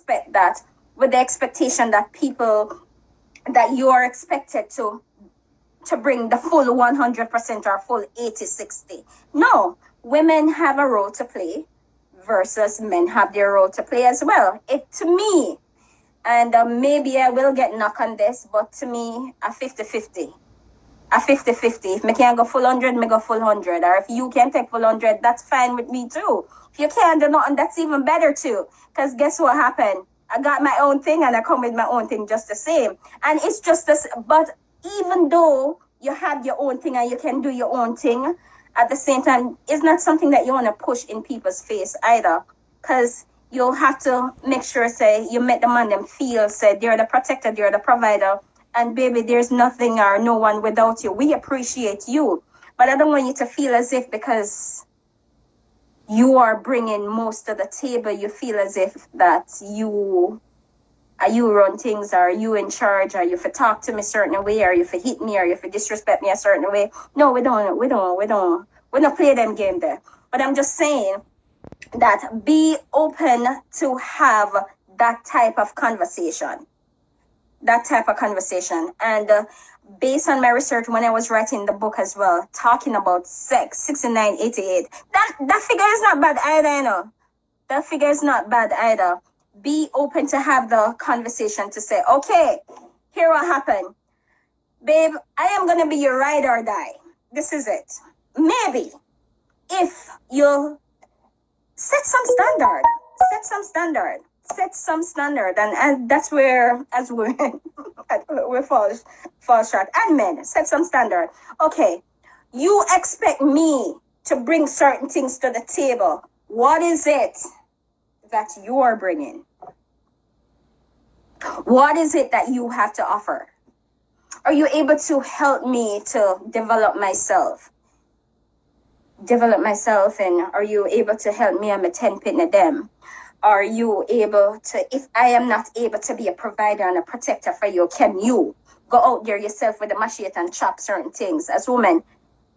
expect that with the expectation that people, that you are expected to bring the full 100% or full 80-60. No, women have a role to play versus men have their role to play as well. It, to me, and maybe I will get knocked on this, but to me, a 50-50. A 50-50. If me can go full 100, me go full 100. Or if you can take full 100, that's fine with me too. If you can't do nothing, that's even better too. Because guess what happened? I got my own thing and I come with my own thing just the same. And it's just this, but even though you have your own thing and you can do your own thing, at the same time, it's not something that you want to push in people's face either. Because you'll have to make sure, say, you make the man them feel, say, they're the protector, they're the provider. And baby, there's nothing or no one without you. We appreciate you. But I don't want you to feel as if because you are bringing most of the table, you feel as if that you run things, or you in charge, or you for talk to me a certain way, or you for hit me, or you for disrespect me a certain way. No, we don't play them game there. But I'm just saying that be open to have that type of conversation. And based on my research when I was writing the book as well, talking about sex, 69, 88, that figure is not bad either, you know. That figure is not bad either. Be open to have the conversation to say, okay, here what happened. Babe, I am going to be your ride or die. This is it. Maybe if you set some standard, and that's where, as we fall short. And men, set some standard. Okay, you expect me to bring certain things to the table. What is it that you are bringing? What is it that you have to offer? Are you able to help me to develop myself? And are you able to help me? I'm a 10 pin of them. Are you able to, if I am not able to be a provider and a protector for you, can you go out there yourself with a machete and chop certain things? As women,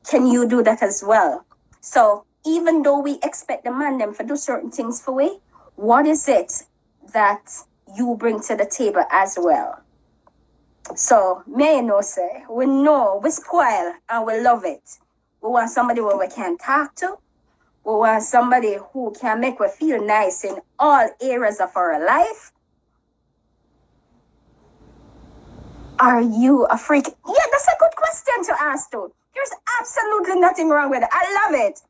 can you do that as well? So even though we expect the man them to do certain things for we, what is it that you bring to the table as well? So may you know, say, we know we spoil and we love it. We want somebody where we can talk to. We want somebody who can make us feel nice in all areas of our life. Are you a freak? Yeah, that's a good question to ask too. There's absolutely nothing wrong with it. I love it.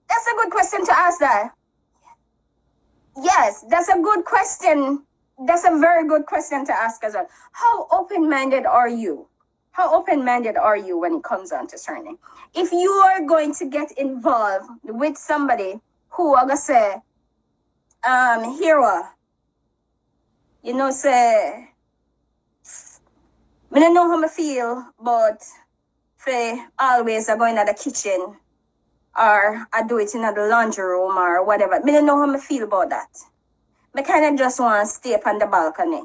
That's a good question to ask that. Yes, that's a good question. That's a very good question to ask as well. How open-minded are you? How open-minded are you when it comes on to certain? If you are going to get involved with somebody who I'm gonna say, hero, you know, say, I don't know how I feel, but for always I go in the kitchen or I do it in the laundry room or whatever. I don't know how I feel about that. I kind of just want to stay up on the balcony.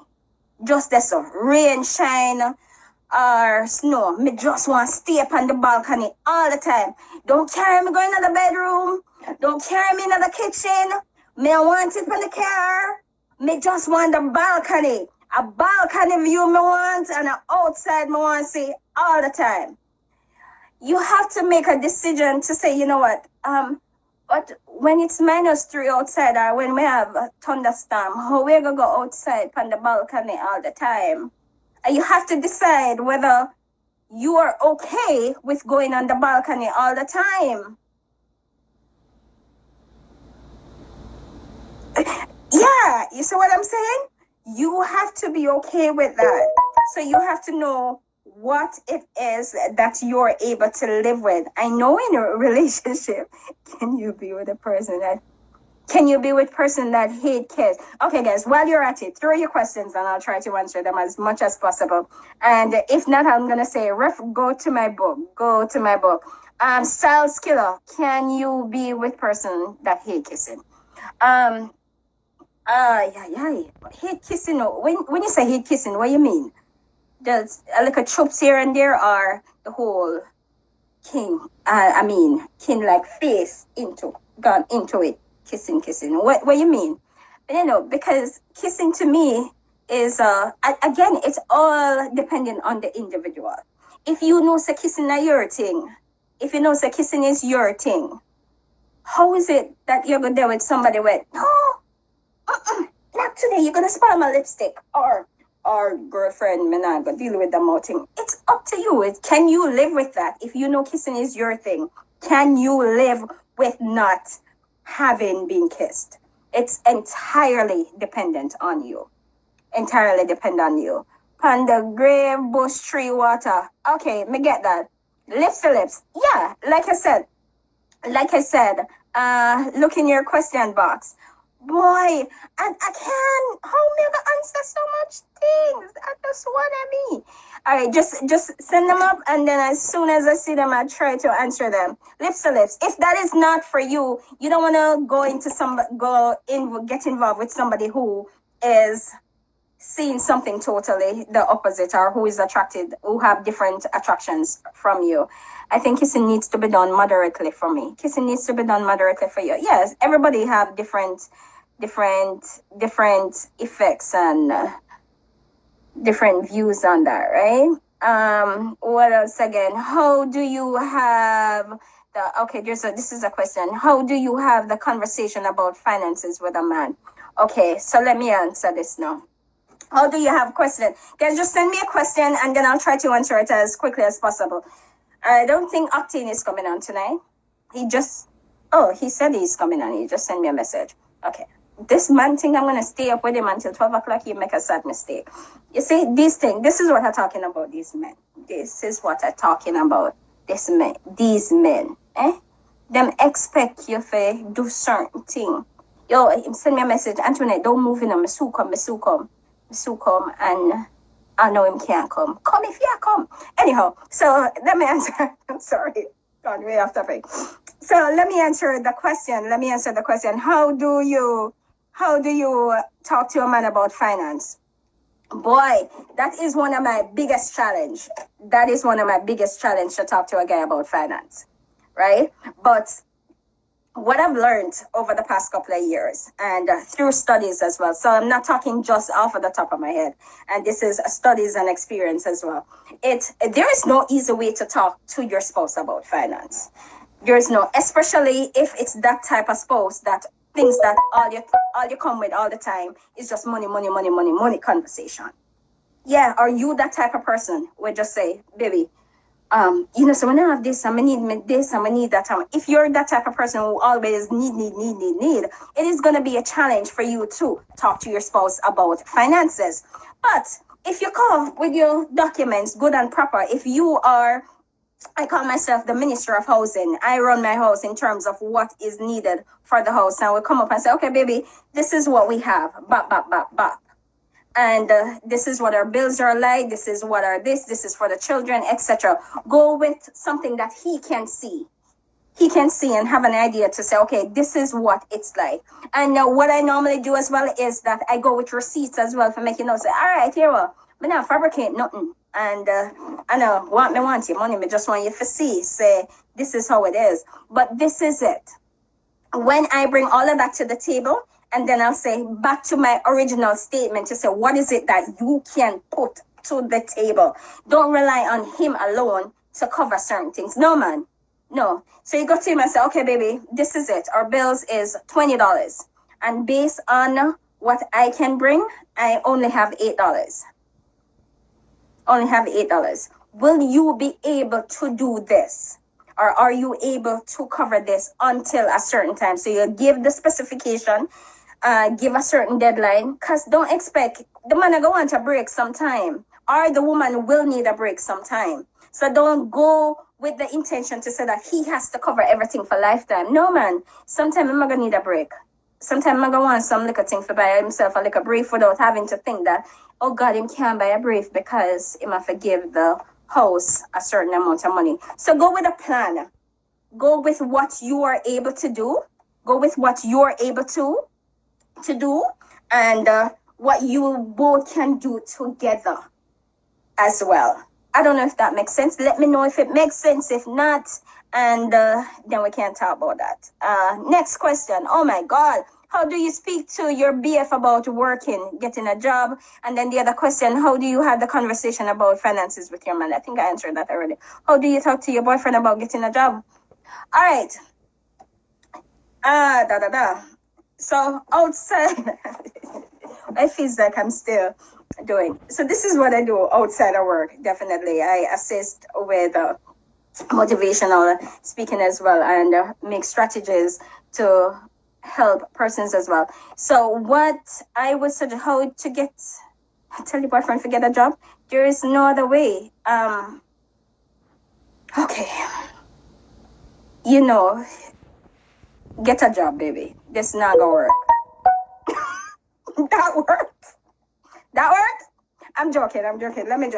Just this rain, shine, or snow. Me just want to stay up on the balcony all the time. Don't carry me going to the bedroom. Don't carry me in the kitchen. Me I want it on the car. Me just want the balcony. A balcony view me want, and an outside me want to see all the time. You have to make a decision to say, you know what, but when it's -3 outside or when we have a thunderstorm, how we gonna go outside on the balcony all the time? And you have to decide whether you are okay with going on the balcony all the time. Yeah, you see what I'm saying? You have to be okay with that. So you have to know what it is that you're able to live with. I know in a relationship, can you be with a person that hate kids? Okay, guys, while you're at it, throw your questions and I'll try to answer them as much as possible. And if not, I'm gonna say, go to my book. Style Skiller, can you be with person that hate kissing? Hate kissing. When you say hate kissing, what do you mean? Does like a chops here and there, or the whole king like face gone into it, kissing. What you mean? Because kissing to me is, again, it's all dependent on the individual. If you know say kissing is your thing, if you know say kissing is your thing, how is it that you're going to deal with somebody with, no, not today, you're going to spoil my lipstick, or girlfriend, me not going to deal with the more thing. It's up to you. Can you live with that? If you know kissing is your thing, can you live with not having been kissed? It's entirely dependent on you. Entirely depend on you. Panda, grave, bush, tree, water. Okay, me get that. Lips to lips. Yeah, like I said, look in your question box. Boy, and I can, how am I gonna answer so much things? I just wanna be. All right, just send them up, and then as soon as I see them, I try to answer them. Lips to lips. If that is not for you, you don't wanna get involved with somebody who is seeing something totally the opposite, or who is attracted, who have different attractions from you. I think kissing needs to be done moderately for me. Kissing needs to be done moderately for you. Yes, everybody have different effects and different views on that, right? What else again? How do you have this is a question. How do you have the conversation about finances with a man? Okay, so let me answer this now. How do you have questions? Guys, just send me a question and then I'll try to answer it as quickly as possible. I don't think I-octane is coming on tonight. He said he's coming on. He just sent me a message. Okay. This man thing, I'm going to stay up with him until 12 o'clock. He make a sad mistake. You see, these things, this is what I'm talking about, these men. This is what I'm talking about, these men. Them expect you to do certain thing. Yo, send me a message. Antoinette, don't move in. Me soon come, and I know him can't come. Come if you come. Anyhow, so let me answer. I'm sorry. Gone way off topic. So let me answer the question. How do you talk to a man about finance? Boy, that is one of my biggest challenge. To talk to a guy about finance, right? But what I've learned over the past couple of years, and through studies as well, so I'm not talking just off of the top of my head, and this is studies and experience as well. There is no easy way to talk to your spouse about finance. There is no, especially if it's that type of spouse that thinks that all you come with all the time is just money conversation. Yeah, are you that type of person who just say, baby, so when I have this, I'm gonna need this, I'm gonna need that. If you're that type of person who always need, it is gonna be a challenge for you to talk to your spouse about finances. But if you come with your documents good and proper, if you are, I call myself the Minister of Housing. I run my house in terms of what is needed for the house. And we come up and say, okay, baby, this is what we have. Bop. And this is what our bills are like. This is what are this is for the children, etc. Go with something that he can see. He can see and have an idea to say, okay, this is what it's like. And what I normally do as well is that I go with receipts as well for making notes. Say, all right, here we go. But now fabricate nothing. And I know want your money. Me just want you to see. Say, this is how it is. But this is it. When I bring all of that to the table, and then I'll say back to my original statement to say, what is it that you can put to the table? Don't rely on him alone to cover certain things. No, man. No. So you go to him and say, okay, baby, this is it. Our bills is $20. And based on what I can bring, I only have $8. Will you be able to do this? Or are you able to cover this until a certain time? So you give the specification, give a certain deadline, because don't expect the man go want a break sometime, or the woman will need a break sometime. So don't go with the intention to say that he has to cover everything for lifetime. No, man. Sometimes I'm gonna need a break. Sometimes I'm gonna want some little thing for buy himself a little brief without having to think that, oh God, him can't buy a brief because he must give the house a certain amount of money. So go with a plan. Go with what you are able to do. And what you both can do together as well. I don't know if that makes sense. Let me know if it makes sense. If not, and then we can talk about that. Next question. Oh my God. how do you speak to your BF about working, getting a job? And then the other question, how do you have the conversation about finances with your man? I think I answered that already. How do you talk to your boyfriend about getting a job? All right. So outside, I feel like I'm still doing. So this is what I do outside of work. Definitely, I assist with motivational speaking as well, and make strategies to help persons as well. So what I would suggest, how to get, tell your boyfriend to get a job. There is no other way. Okay. Get a job, baby. This not gonna work. That worked. That worked? I'm joking. Let me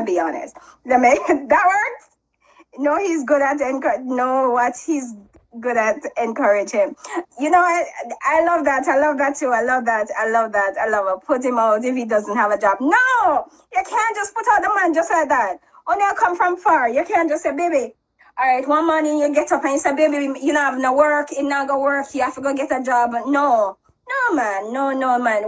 be honest. That worked? No, he's good at he's good at encourage him. I love that. I love that too. I love it. Put him out if he doesn't have a job. No, you can't just put out the man just like that. Only I come from far. You can't just say, baby, all right, one morning you get up and you say, baby, you don't have no work, it not gonna work, you have to go get a job. No, man.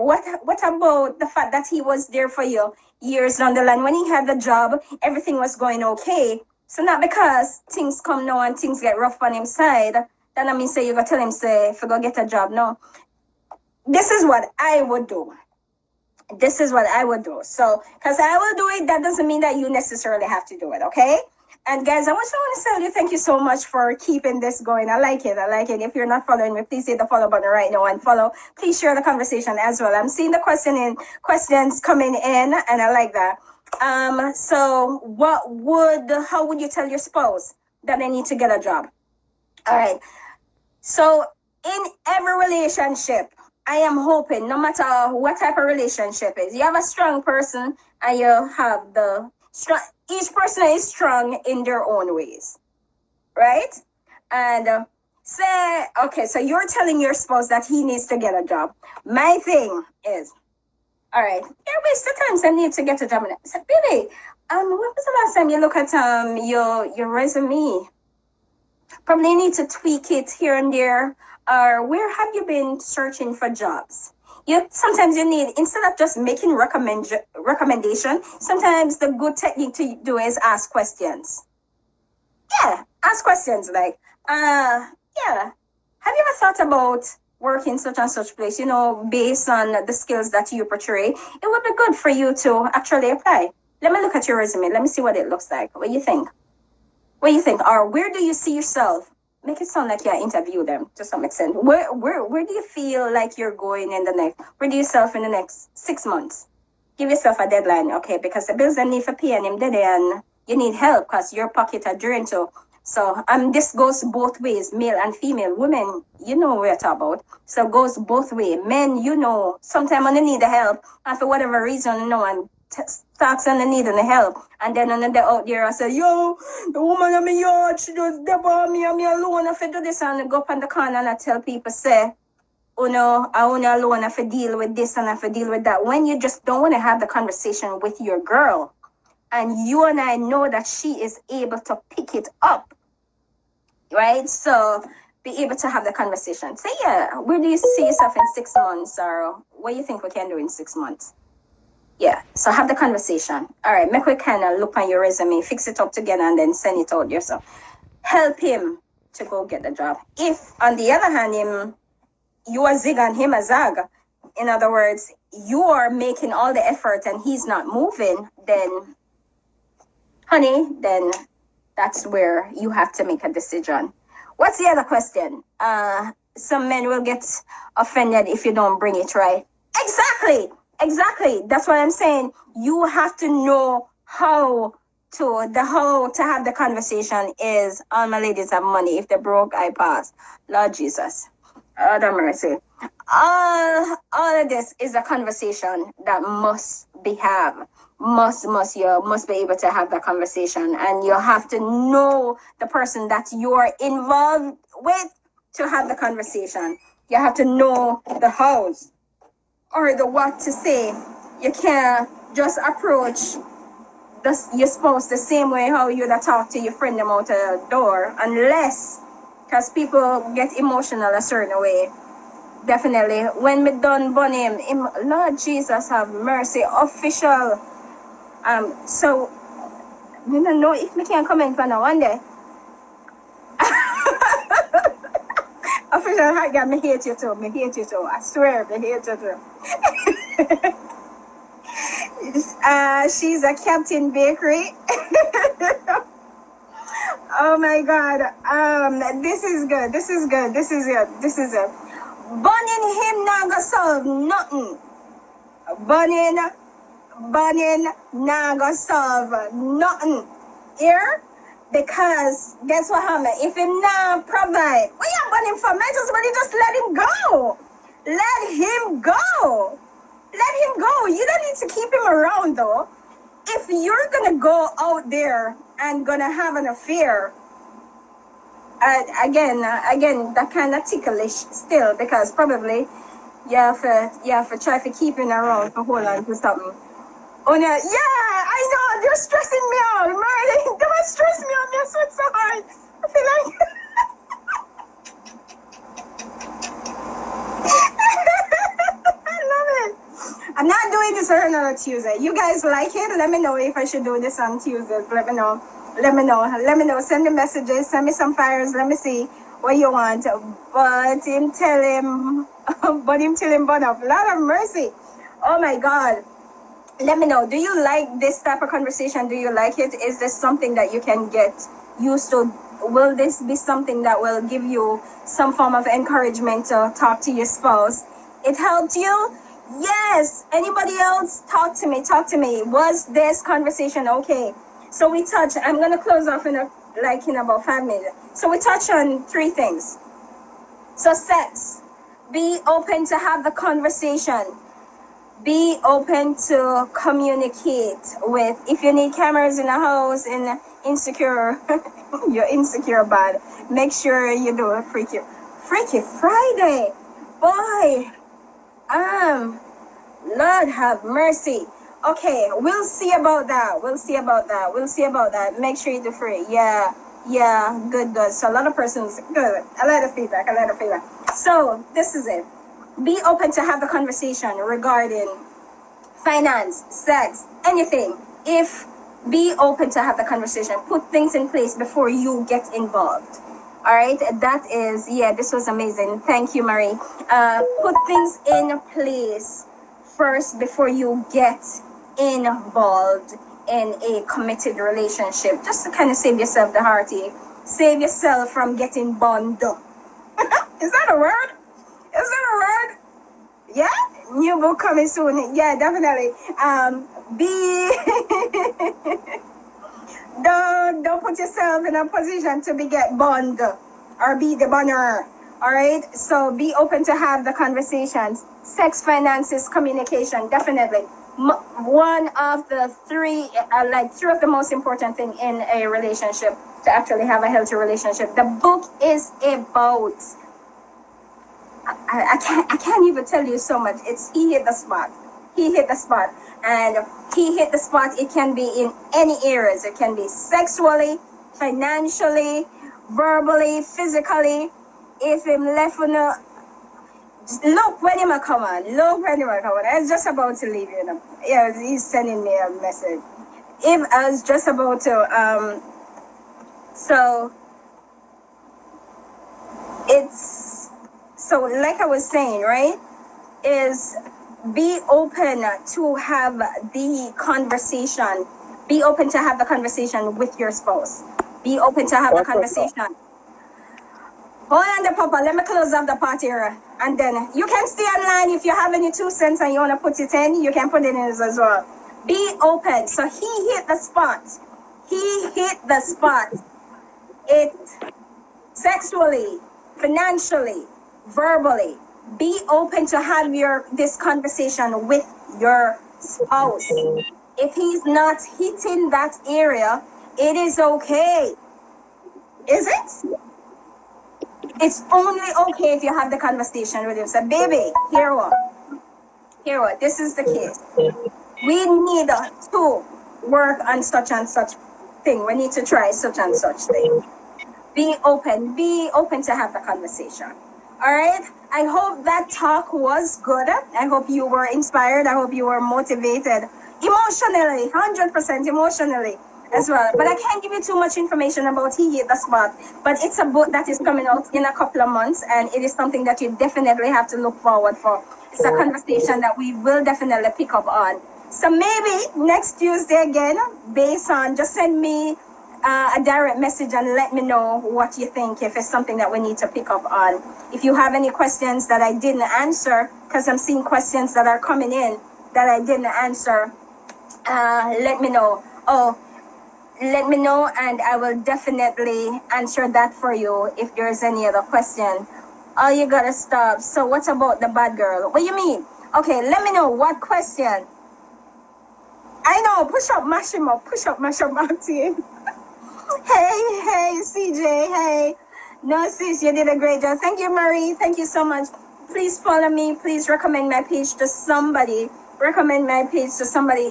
What about the fact that he was there for you years down the line? When he had the job, everything was going okay. So not because things come now and things get rough on him side, then I mean say you go tell him say if you go get a job. No. This is what I would do. So because I will do it, that doesn't mean that you necessarily have to do it, okay? And guys, I want to tell you thank you so much for keeping this going. I like it. If you're not following me, please hit the follow button right now and follow. Please share the conversation as well. I'm seeing the questions coming in, and I like that. So how would you tell your spouse that they need to get a job? All right. So in every relationship, I am hoping, no matter what type of relationship is, you have a strong person and you have each person is strong in their own ways, right? And so you're telling your spouse that he needs to get a job. My thing is, all right, you're wasting time. I need to get a job. I said, baby, when was the last time you look at your resume? Probably need to tweak it here and there. Or where have you been searching for jobs? Sometimes you need, instead of just making recommendation, sometimes the good technique to do is ask questions. Yeah, ask questions like, have you ever thought about working such and such place, based on the skills that you portray? It would be good for you to actually apply. Let me look at your resume. Let me see what it looks like. What do you think? Or where do you see yourself? Make it sound like you interview them to some extent. Where do you feel like you're going in the next? Where do you yourself in the next 6 months? Give yourself a deadline, okay? Because the bills don't need for paying him today, and you need help because your pocket are drained too. So this goes both ways, male and female. Women, what we're talking about. So it goes both ways. Men, sometimes when they need the help, and for whatever reason, no one starts and they need the help. And then when they're out there, I say, yo, the woman in my yard, she just dip on me, and me alone, if I do this, and I go up on the corner and I tell people, say, I only alone, if I deal with this and if I deal with that. When you just don't want to have the conversation with your girl, and you and I know that she is able to pick it up, right? So be able to have the conversation. Say, where do you see yourself in 6 months, or what do you think we can do in 6 months? Yeah, so have the conversation. All right, make we kind of look on your resume, fix it up together, and then send it out yourself. Help him to go get the job. If, on the other hand, you are zig and him a zag, in other words, you are making all the effort and he's not moving, then, honey, then that's where you have to make a decision. What's the other question? Some men will get offended if you don't bring it right. Exactly. That's what I'm saying. You have to know how to have the conversation is, all my ladies have money. If they're broke, I pass. Lord Jesus. God have mercy. All of this is a conversation that must be have. You must be able to have that conversation, and you have to know the person that you're involved with to have the conversation. You have to know the hows or the what to say. You can't just approach your spouse the same way how you'd talk to your friend them out the door, unless, because people get emotional a certain way. Definitely. When me done burn him, Lord Jesus have mercy, official. So I don't know if me can comment for now one day. Official hot girl, me hate you too. Me hate you too. I swear, me hate you too. She's a Captain Bakery. Oh my God. This is good. This is good. This is it. This is it. Burning him not gonna solve nothing. Burning not gonna solve nothing. Here? Because guess what happened? If he not provide, what you burning for? Man, just let him go. Let him go. Let him go. You don't need to keep him around though. If you're gonna go out there and gonna have an affair, again, that kind of ticklish still, because probably you have to try to keep him around to hold on to something. Oh no, yeah, I know, they're stressing me out, man. They might stress me out. They're so hard. I feel like I love it. I'm not doing this on another Tuesday. You guys like it? Let me know if I should do this on Tuesdays. Let me know. Let me know. Let me know. Send me messages. Send me some fires. Let me see what you want. But him tell him burn up. Lord of mercy. Oh my God. Let me know. Do you like this type of conversation? Do you like it? Is this something that you can get used to? Will this be something that will give you some form of encouragement to talk to your spouse? It helped you? Yes. Anybody else? Talk to me. Talk to me. Was this conversation okay? So we touch. I'm gonna close off in about 5 minutes. So we touch on 3 things. So sex. Be open to have the conversation. Be open to communicate with. If you need cameras in the house and insecure, you're insecure bad. Make sure you do a Freaky Friday, boy. Lord have mercy. Okay, we'll see about that. Make sure you do free. Yeah, good. So a lot of persons, good. A lot of feedback. So this is it. Be open to have the conversation regarding finance, sex, anything. Be open to have the conversation. Put things in place before you get involved. All right, that is, this was amazing. Thank you, Marie. Put things in place first before you get involved in a committed relationship, just to kind of save yourself the heartache, save yourself from getting burned up. Is that a word? Yeah, new book coming soon. Yeah, definitely. Don't put yourself in a position to get burned or be the burner. All right, so be open to have the conversations. Sex, finances, communication, definitely. One of the 3, 3 of the most important thing in a relationship to actually have a healthy relationship. The book is about, I can't even tell you so much. He hit the spot. And he hit the spot. It can be in any areas. It can be sexually, financially, verbally, physically. If him left on a, look when him come on. I was just about to leave you. Yeah, he's sending me a message. If I was just about to so like I was saying, right, is be open to have the conversation. Be open to have the conversation with your spouse. Be open to have the conversation. Hold on, the papa. Let me close up the part here. And then you can stay online. If you have any 2 cents and you want to put it in, you can put it in as well. Be open. So he hit the spot. It sexually, financially, verbally. Be open to have this conversation with your spouse. If he's not hitting that area, it is okay. Is it? It's only okay if you have the conversation with him. Say, baby, hear what? This is the case. We need to work on such and such thing. We need to try such and such thing. Be open to have the conversation. All right? I hope that talk was good. I hope you were inspired. I hope you were motivated emotionally, 100% emotionally as well. But I can't give you too much information about He Hit the Spot. But it's a book that is coming out in a couple of months, and it is something that you definitely have to look forward for. It's a conversation that we will definitely pick up on. So maybe next Tuesday again, based on, just send me a direct message and let me know what you think, if it's something that we need to pick up on. If you have any questions that I didn't answer, because I'm seeing questions that are coming in that I didn't answer, let me know. Let me know, and I will definitely answer that for you if there's any other question. Oh, you gotta stop. So what about the bad girl? What do you mean? Okay, let me know what question. I know, push up, mash him up, Martin. Hey, CJ, hey. No, sis, you did a great job. Thank you, Marie. Thank you so much. Please follow me. Please recommend my page to somebody.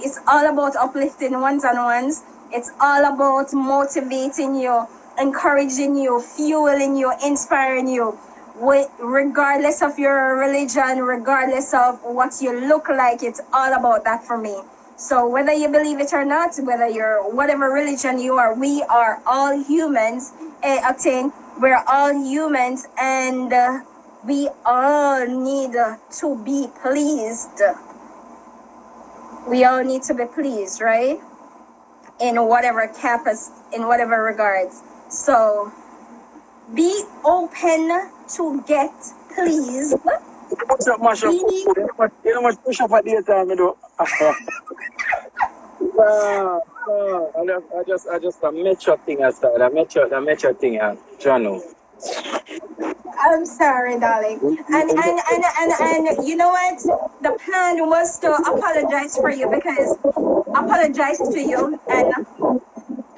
It's all about uplifting ones-on-ones. It's all about motivating you, encouraging you, fueling you, inspiring you. Regardless of your religion, regardless of what you look like, it's all about that for me. So whether you believe it or not, whether you're whatever religion you are, we are all humans. I-octane, we're all humans, and we all need to be pleased. We all need to be pleased, right? In whatever regards. So be open to get pleased. Push up, mash up. You know much push up at the time, you know. I just a metro thing I started. A metro thing, Jono. I'm sorry, darling. And you know what? The plan was to apologize to you, and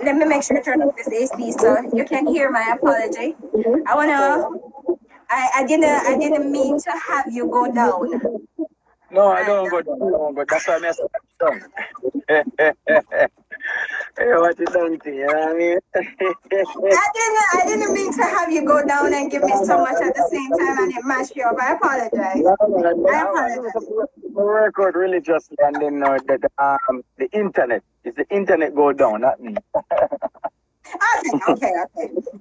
let me make sure to turn off this AC so you can hear my apology. I didn't mean to have you go down. No, I don't go down, but that's why I said. Hey, what you done to you know what I mean? I didn't mean to have you go down and give me so much at the same time and it mashed you up. I apologize. I record religiously, and then the internet go down, not me.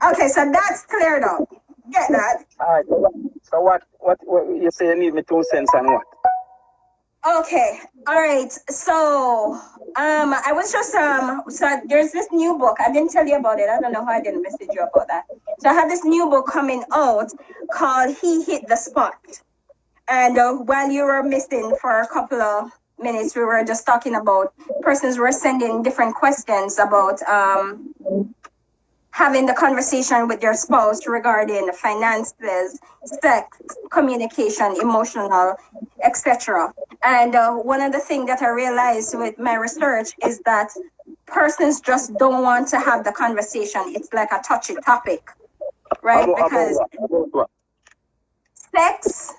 Okay, so that's cleared up. Get that? Alright, so what you say you need me 2 cents and what? Okay, all right. So I was just so there's this new book. I didn't tell you about it. I don't know how I didn't message you about that. So I had this new book coming out called He Hit the Spot. And while you were missing for a couple of minutes, we were just talking about persons were sending different questions about having the conversation with your spouse regarding finances, sex, communication, emotional, etc. And one of the things that I realized with my research is that persons just don't want to have the conversation. It's like a touchy topic, right? Because sex,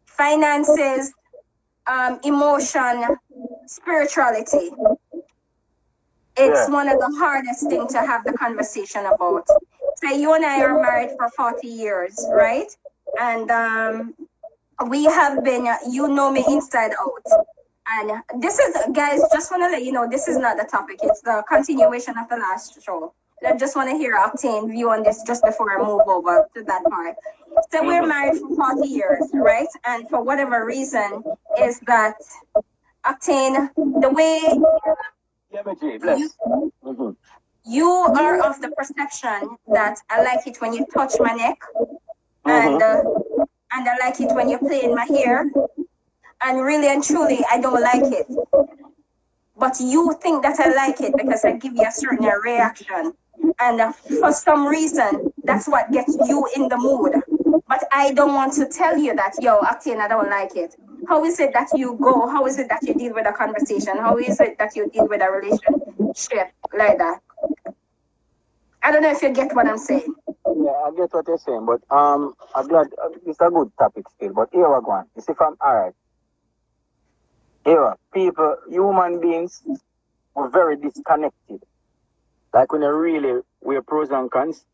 finances, emotion, spirituality. It's one of the hardest things to have the conversation about. Say you and I are married for 40 years, right? And we have been, you know me inside out. And this is, guys, just want to let you know, this is not the topic. It's the continuation of the last show. I just want to hear Octane view on this just before I move over to that part. So we're married for 40 years, right? And for whatever reason is that Octane, the way you are of the perception that I like it when you touch my neck, and I like it when you play in my hair, and really and truly I don't like it. But you think that I like it because I give you a certain reaction, and for some reason that's what gets you in the mood. But I don't want to tell you that, yo, Octane, I don't like it. How is it that you go? How is it that you deal with a conversation? How is it that you deal with a relationship like that? I don't know if you get what I'm saying. Yeah, I get what you're saying, but I'm glad it's a good topic still. But here we're going. You see, from alright. Here, people, human beings, are very disconnected. Like when you really we're pros and cons,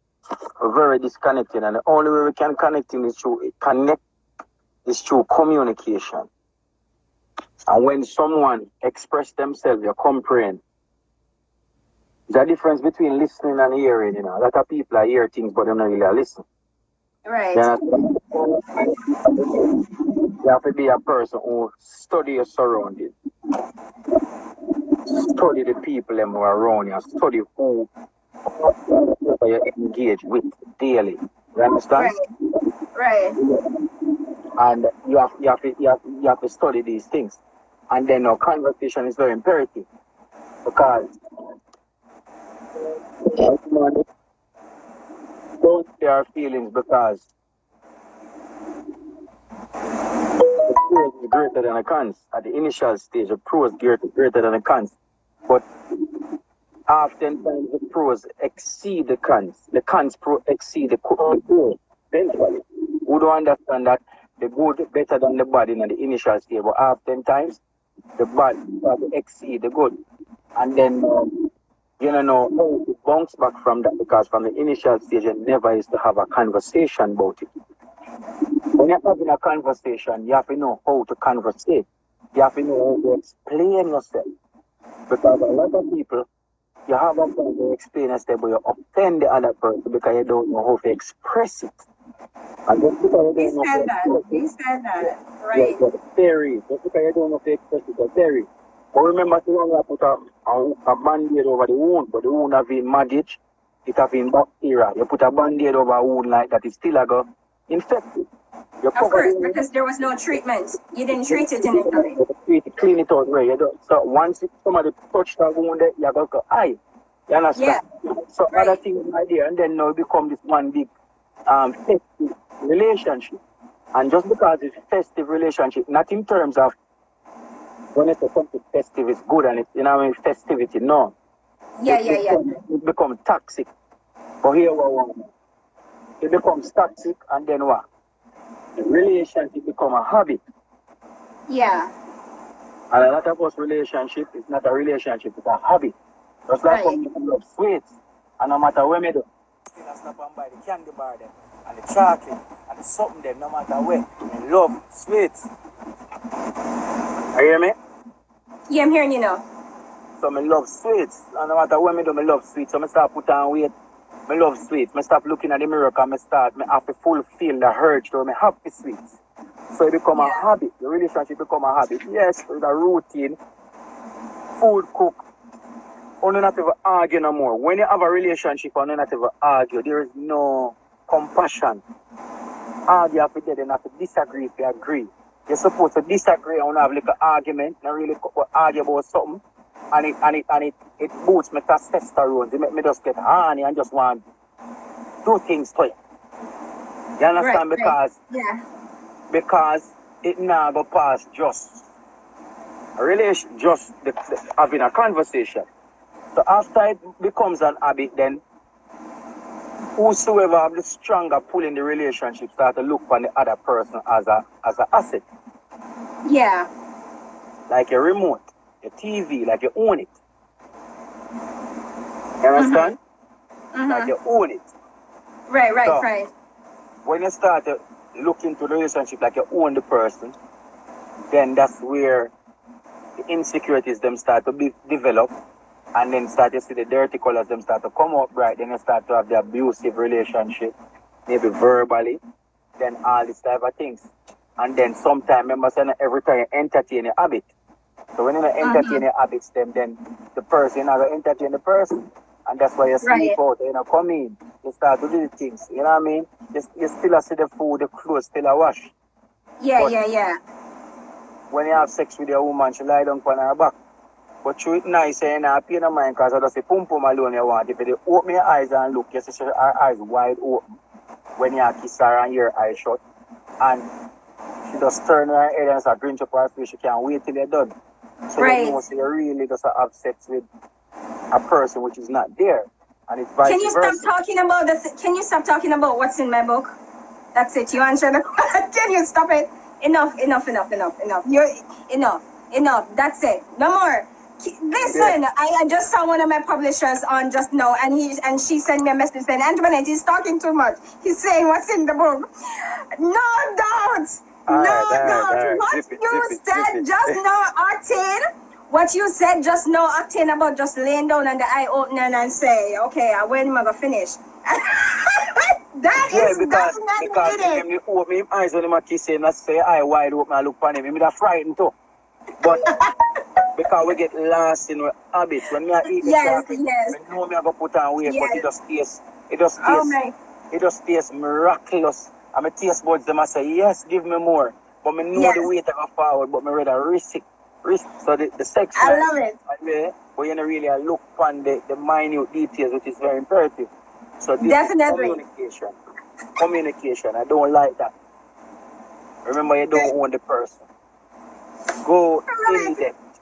we're very disconnected, and the only way we can connect in is through connect is through communication. And when someone express themselves, you comprehend. There's a difference between listening and hearing, you know. A lot of people hear things, but they don't really listen. Right. You have to be a person who study your surroundings. Study the people them who are around you. Study who you engage with daily. You understand? Right. And you have to study these things. And then our conversation is very imperative. Because don't share our feelings, because the pros is greater than the cons. At the initial stage, the pros greater than the cons. But oftentimes the pros exceed the cons. The cons exceed the pros eventually. We don't understand that the good better than the bad in the initial stage, but oftentimes the bad exceed the good. And then you don't know how to bounce back from that, because from the initial stage you never used to have a conversation about it. When you're having a conversation, you have to know how to conversate. You have to know how to explain yourself. Because a lot of people, you have a point to explain yourself, but you offend the other person because you don't know how to express it. And just because you don't know how to express it, he said that, right? Theory. Just because you don't know how to express it, it's theory. But remember, you don't put a band-aid over the wound, but the wound have been maggot, it have been bacteria. You put a band-aid over a wound like that, it's still infected. Of course, because there was no treatment. You didn't treat it initially. Clean it out, right? So once somebody touch that wound, you go to eye. You understand? Yeah. So other things right there, and then now it become this one big festive relationship. And just because it's festive relationship, not in terms of when it comes to festive, it's good and it's, you know, festivity, no. It becomes toxic. But here it becomes toxic, and then what? The relationship become a habit. Yeah. And a lot of us relationship is not a relationship, it's a habit. Just like when we love sweets, and no matter where we do, still stop and buy the candy bar them, and the chocolate, and the something them, no matter where. I love sweets. You hear me? Yeah, I'm hearing you now. So I love sweets, and no matter where I do, I love sweets. So I start put on weight. I love sweets. I stop looking at the mirror and I have to fulfill the urge to have happy sweets. So it become a habit. The relationship become a habit. Yes, it's a routine. Food cook. You don't have to argue no more. When you have a relationship, you don't have to argue. There is no compassion. Argue after that, you have to disagree if you agree. You're supposed to disagree and have like an argument, not really argue about something. And it boosts my testosterone. It make me just get horny and just want to do things to you. You understand? Because it now go past just a relation, just having a conversation. So after it becomes an habit, then whosoever have the stronger pull in the relationship start to look on the other person as an asset. Yeah. Like a remote, a TV, like you own it. You understand? Mm-hmm. Like you own it. Right. When you start to look into the relationship like you own the person, then that's where the insecurities them start to be developed, and then start to see the dirty colors them start to come up, right? Then you start to have the abusive relationship, maybe verbally, then all these type of things. And then sometimes, remember saying every time you entertain a habit. So when you entertain your habits, then the person, you entertain the person. And that's why you sleep out, come in, you start to do the things, you know what I mean? You still see the food, the clothes still a wash. Yeah. When you have sex with your woman, she lie down on her back. But you it nice, you know, pay no mind, because I just say pum alone you want. If you open your eyes and look, you see her eyes wide open. When you kiss her and your eyes shut. And she just turn her head and start drink up her face, she can't wait till you're done. So you know, so you really just have sex with a person which is not there, and it's vice versa. Can you stop talking about what's in my book? That's it. You answer the question. Can you stop it? Enough. You're enough. That's it. No more. Listen, I just saw one of my publishers on just now, and she sent me a message saying, Antoinette, he's talking too much. He's saying what's in the book. No doubt. No. What you said just now, Octane. What you said just now, Octane, about just laying down on the eye opening and say, okay, when am I gonna finish? That is definitely because it. him open my eyes when him a kiss and I say eye wide open and look on him. Him that frightened too. But because we get lost in our habits. When I eat the chocolate, I know me I go put on weight, but it just tastes miraculous. And my taste buds them I say, yes, give me more. But I know the weight I go forward, but I rather risk it. So the sex I love it. But you know really look on the minute details, which is very imperative. So this definitely is communication. I don't like that. Remember, you don't own the person. Go in depth.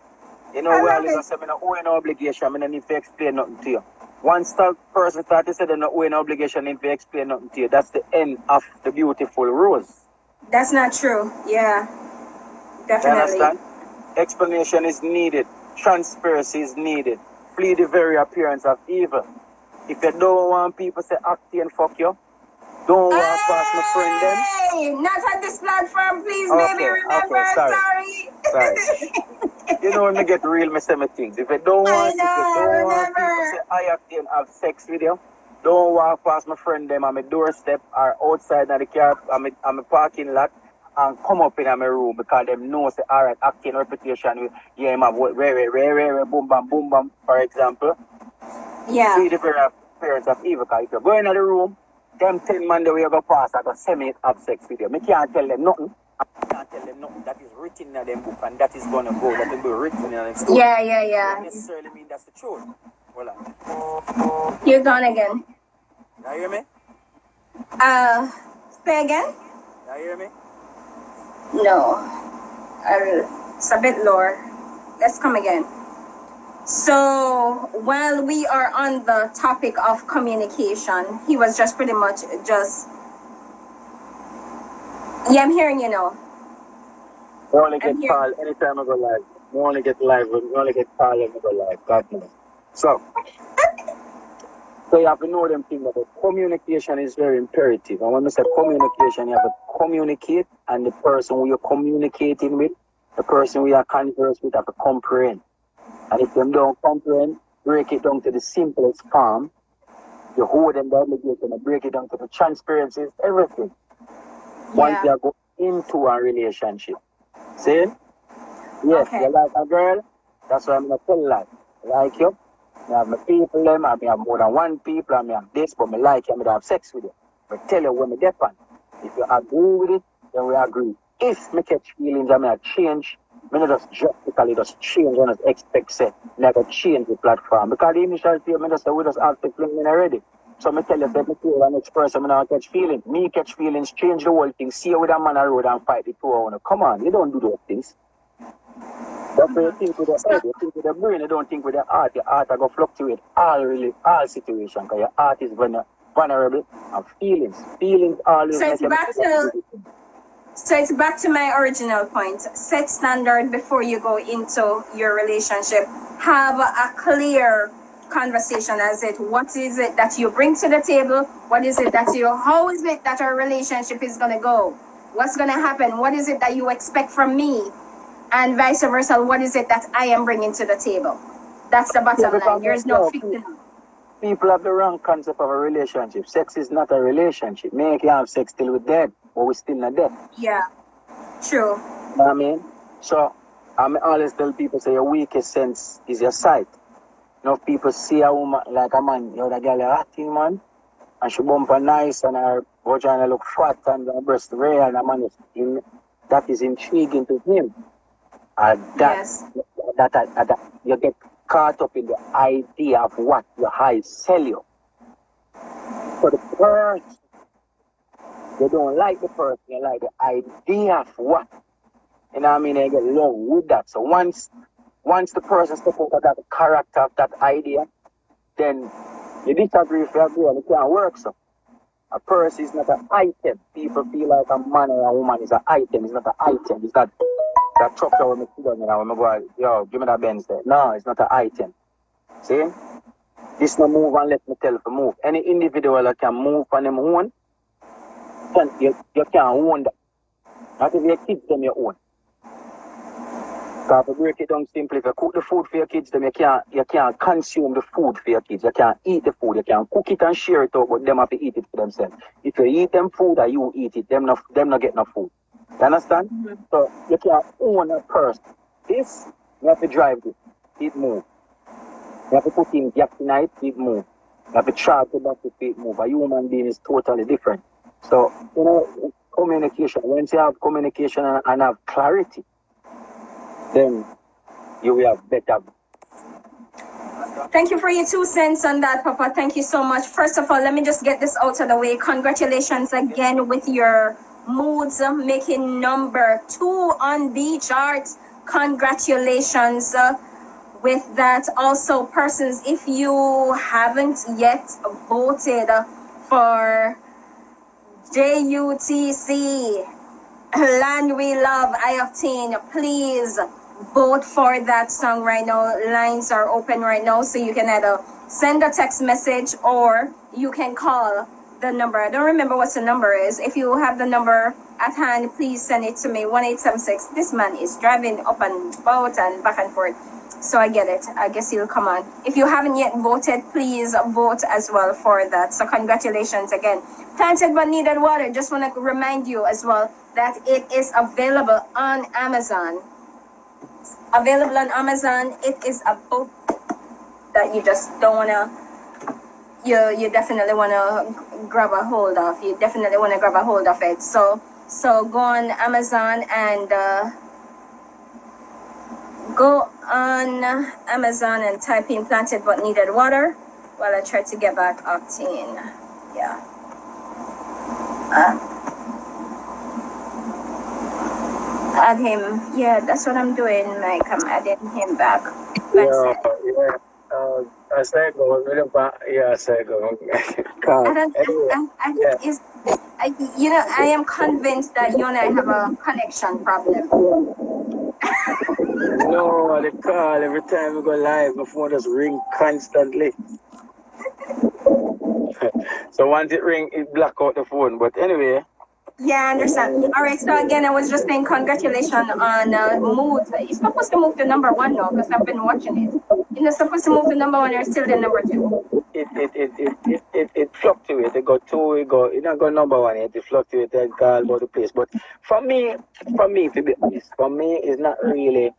You know, where I live, I say, I don't owe no obligation. I don't need to explain nothing to you. Once the person starts to say they don't owe no obligation, I need to explain nothing to you. That's the end of the beautiful rose. That's not true. Yeah, definitely. You understand? Explanation is needed. Transparency is needed. Flee the very appearance of evil. If you don't want people to say Octane fuck you, don't walk past my friend then. Hey, not on this platform, please, baby. Remember, sorry. You know when I get real, I say my things. If you don't want people to say I-octane have sex with you, don't walk past my friend them on my doorstep or outside of the car on my parking lot and come up in my room because them know say alright, Octane reputation yeah, him have rare, boom bam, for example. Yeah. See the very appearance of evil, because if you go in the room, them 10 man the way you go past I go semi have sex with you. I can't tell them nothing. That is written in them book and that is gonna go. That will be written in them story. Yeah. Doesn't necessarily mean that's the truth. Hold on. You're gone again. Now you hear me? Say again? Now you hear me? No. It's a bit lower. Let's come again. So while we are on the topic of communication, he was just pretty much yeah, I'm hearing you now. I only get called anytime I go live. I only get live, but I only get called when I go live. God knows. So you have to know them things about communication is very imperative. And when we say communication, you have to communicate, and the person who you're communicating with, the person who you're conversing with, have to comprehend. And if them don't comprehend, break it down to the simplest form. You hold them the obligation and break it down to the transparencies, everything. Once you go into a relationship. See? Yes, you like a girl, that's why I'm going to tell you like. I like you. I have my people, I have more than one people, I have this, but I like you, I have sex with you. But tell you when I depend. If you agree with it, then we agree. If I catch feelings, I may change. I not just drastically just change and just expect say, like a change the platform. Because the initial fear, I just say, we just have to fling in already. So I tell you, that the next person, I don't catch feelings. Me catch feelings, change the whole thing, see you with a man on the road and fight the two owner. Come on, you don't do those things. That's why you think with the head, you think with the brain, you don't think with the heart. Your heart are going to fluctuate all situations, because your heart is vulnerable and feelings. Feelings always make you. So it's back to my original point. Set standard before you go into your relationship. Have a clear conversation as it. What is it that you bring to the table? What is it that how is it that our relationship is going to go? What's going to happen? What is it that you expect from me? And vice versa, what is it that I am bringing to the table? That's the bottom line. There's no fixing. People have the wrong concept of a relationship. Sex is not a relationship. Me can have sex till we're dead, but we're still not dead. Yeah, true. You know what I mean? So, I always tell people, say, your weakest sense is your sight. You know, people see a woman, like a man, you know, the girl, a hot thing, man, and she bump her nice, and her vagina look fat, and her breast rare, and the man is in, that is intriguing to him. That you get caught up in the idea of what your eyes sell you. So the person, you don't like the person, you like the idea of what. You know what I mean? You get along with that. So once the person steps out of that character of that idea, then you disagree if you agree and it can't work. So a person is not an item. People feel like a man or a woman is an item. It's not an item. It's not that truck that when I sit down and when I go, yo, give me that Benz there. No, it's not an item. See? This no move and let me tell you move. Any individual that can move on them own, you can't own that. Not if your kids them your own. Because to break it down simply, if you cook the food for your kids, then you can't consume the food for your kids. You can't eat the food. You can cook it and share it out, but them have to eat it for themselves. If you eat them food or you eat it, them not get no food. You understand? Mm-hmm. So you can't own a person. This, you have to drive it move. You have to put in gas tonight, it move. You have to charge the battery, it move. A human being is totally different. So, communication. Once you have communication and have clarity, then you will have better. Thank you for your 2 cents on that, Papa. Thank you so much. First of all, let me just get this out of the way. Congratulations again with your moods making number 2 on the charts. Congratulations with that. Also, persons, if you haven't yet voted for JUTC, Land We Love, I-octane, please vote for that song right now. Lines are open right now, so you can either send a text message or you can call the number. I don't remember what the number is. If you have the number at hand, please send it to me. 1876. This man is driving up and about and back and forth, so I get it. I guess he'll come on. If you haven't yet voted, please vote as well for that. So congratulations again. Planted but Needed Water, just want to remind you as well that it is available on Amazon. Available on Amazon. It is a book that you just don't want to, you definitely want to grab a hold of. You definitely want to grab a hold of it. So go on Amazon and type in Planted but Needed Water while I try to get back Octane. Yeah. Add him. Yeah, that's what I'm doing, Mike. I'm adding him back. Yeah. I say go. Yeah, I say go. I am convinced that you and I have a connection problem. No, the call every time we go live, my phone just ring constantly. So once it ring, it block out the phone. But anyway. Yeah, I understand. All right, so again, I was just saying congratulations on mood. It's supposed to move to number 1 now because I've been watching it. It's supposed to move to number 1 or still the number 2. It fluctuates. It go 2, it not go number 1 yet. It fluctuates and all about the place. But for me, to be honest, for me it's not really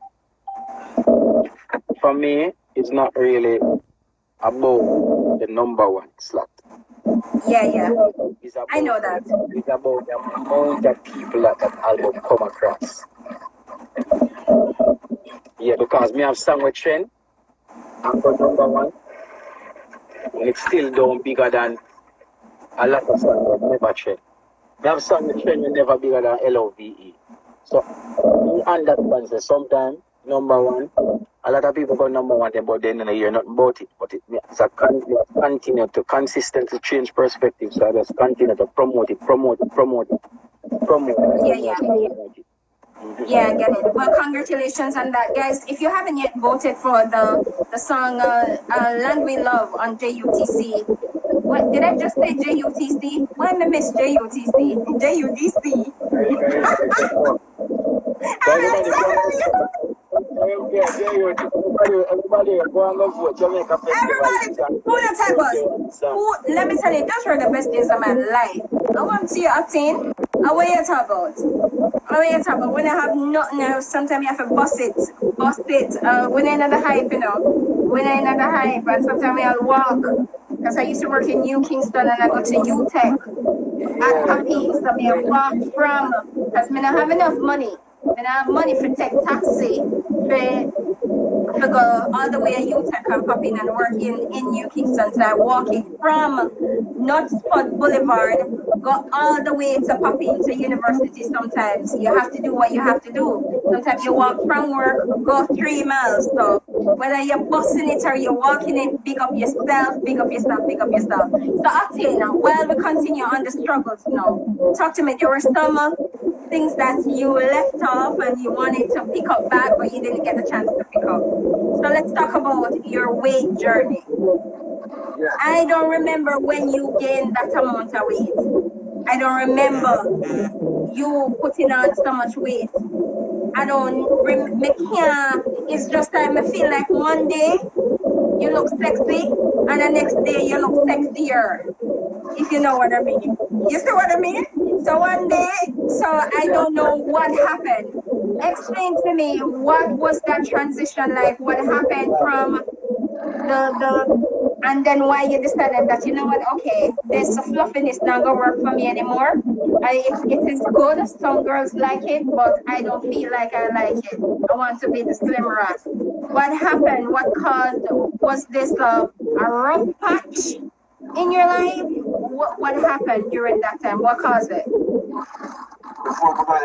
about the number 1 slot. Yeah. I know that. It's about the amount of people that album come across. Yeah, because me have song with trend and go number 1. And it's still down bigger than a lot of songs that never trend. Me have song with trend never bigger than LOVE. So me understand that sometimes number 1, a lot of people go number 1, but then you're not about it. But it's a continue to consistently change perspective. So I just continue to promote it. Yeah, I get it. Well, congratulations on that, guys. If you haven't yet voted for the song Land We Love on JUTC. What did I just say? JUTC? Why did I miss JUTC? JUDC. Everybody go and go vote. Jamaica let me tell you, those were the best days of my life. I want to see you acting. What you talk about? When I have nothing else, sometimes you have to bust it. When I know the hype, and sometimes I'll walk. Because I used to work in New Kingston and I go to UTech at Happy. So I walk from, because I don't have enough money. I don't have money for take taxi. To go all the way to UTech and pop in and work in New Kingston. So I walk it from North Spot Boulevard, go all the way to pop into university. Sometimes you have to do what you have to do. Sometimes you walk from work, go 3 miles. So whether you're busting it or you're walking it, big up yourself. So Octane, while we continue on the struggles now, talk to me. There were some things that you left off and you wanted to pick up back, but you didn't get the chance to pick up. So let's talk about your weight journey. Yeah. I don't remember when you gained that amount of weight. I don't remember. you putting on so much weight. I don't, me can't, it's just like I feel like one day you look sexy and the next day you look sexier, if you know what I mean. You see what I mean? So one day, so I don't know what happened. Explain to me, what was that transition like? What happened from and then why you decided that, you know what, okay, this fluffiness not gonna work for me anymore. It is good, some girls like it, but I don't feel like I like it. I want to be the slim rat. What happened? What caused? Was this a rough patch in your life? What happened during that time? What caused it?